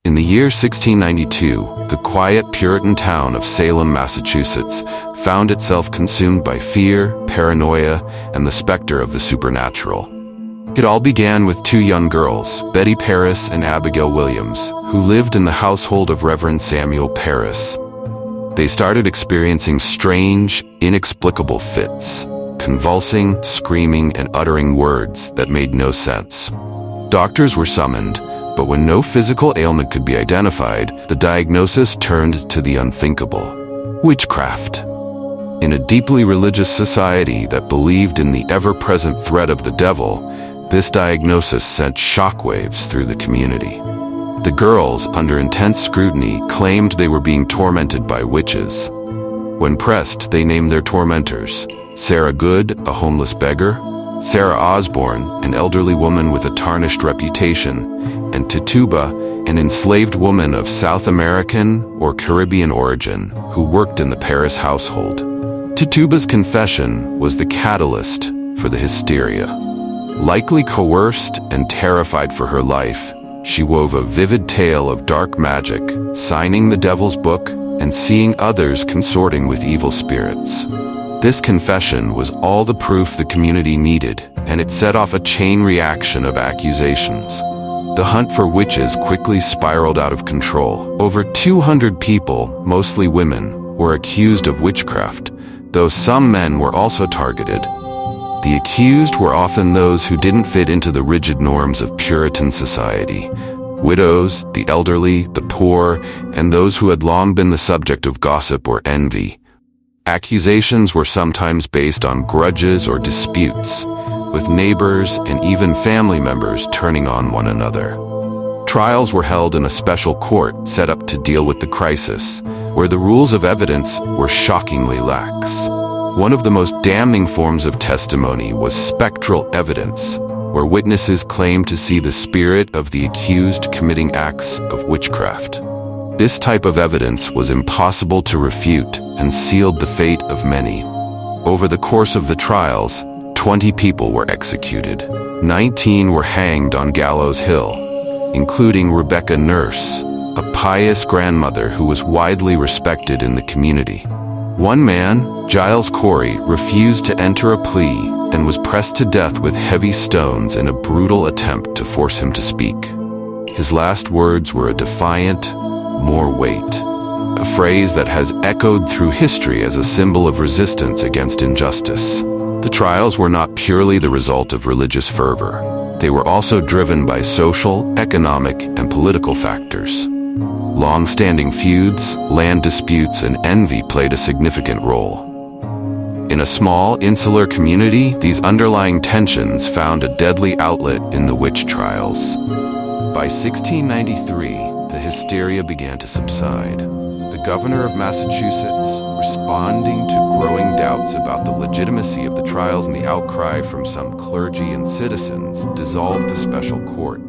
In the year 1692, the quiet Puritan town of Salem, Massachusetts, found itself consumed by fear, paranoia, and the specter of the supernatural. It all began with two young girls, Betty Parris and Abigail Williams, who lived in the household of Reverend Samuel Parris. They started experiencing strange, inexplicable fits, convulsing, screaming, and uttering words that made no sense. Doctors were summoned, but when no physical ailment could be identified, the diagnosis turned to the unthinkable: witchcraft. In a deeply religious society that believed in the ever-present threat of the devil, this diagnosis sent shockwaves through the community. The girls, under intense scrutiny, claimed they were being tormented by witches. When pressed, they named their tormentors: Sarah Good, a homeless beggar; Sarah Osborne, an elderly woman with a tarnished reputation; and Tituba, an enslaved woman of South American or Caribbean origin who worked in the Parris household. Tituba's confession was the catalyst for the hysteria. Likely coerced and terrified for her life, she wove a vivid tale of dark magic, signing the devil's book and seeing others consorting with evil spirits. This confession was all the proof the community needed, and it set off a chain reaction of accusations. The hunt for witches quickly spiraled out of control. Over 200 people, mostly women, were accused of witchcraft, though some men were also targeted. The accused were often those who didn't fit into the rigid norms of Puritan society: widows, the elderly, the poor, and those who had long been the subject of gossip or envy. Accusations were sometimes based on grudges or disputes, with neighbors and even family members turning on one another. Trials were held in a special court set up to deal with the crisis, where the rules of evidence were shockingly lax. One of the most damning forms of testimony was spectral evidence, where witnesses claimed to see the spirit of the accused committing acts of witchcraft. This type of evidence was impossible to refute and sealed the fate of many. Over the course of the trials, 20 people were executed. 19 were hanged on Gallows Hill, including Rebecca Nurse, a pious grandmother who was widely respected in the community. One man, Giles Corey, refused to enter a plea and was pressed to death with heavy stones in a brutal attempt to force him to speak. His last words were a defiant, "More weight," a phrase that has echoed through history as a symbol of resistance against injustice. The trials were not purely the result of religious fervor. They were also driven by social, economic, and political factors. Long-standing feuds, land disputes, and envy played a significant role. In a small, insular community, these underlying tensions found a deadly outlet in the witch trials. By 1693, the hysteria began to subside. The governor of Massachusetts, responding to growing doubts about the legitimacy of the trials and the outcry from some clergy and citizens, dissolved the special court.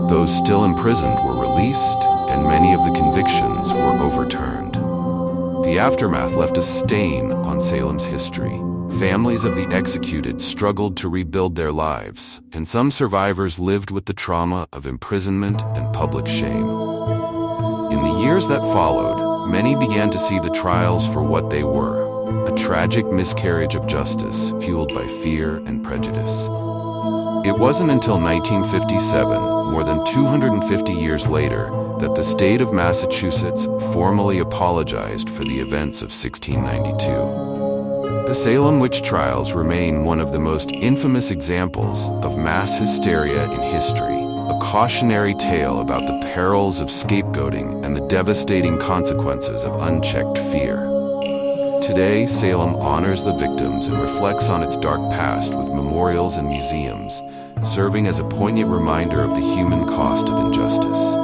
Those still imprisoned were released, and many of the convictions were overturned. The aftermath left a stain on Salem's history. Families of the executed struggled to rebuild their lives, and some survivors lived with the trauma of imprisonment and public shame. In the years that followed, many began to see the trials for what they were: a tragic miscarriage of justice fueled by fear and prejudice. It wasn't until 1957, more than 250 years later, that the state of Massachusetts formally apologized for the events of 1692. The Salem Witch Trials remain one of the most infamous examples of mass hysteria in history, a cautionary tale about the perils of scapegoating and the devastating consequences of unchecked fear. Today, Salem honors the victims and reflects on its dark past with memorials and museums, serving as a poignant reminder of the human cost of injustice.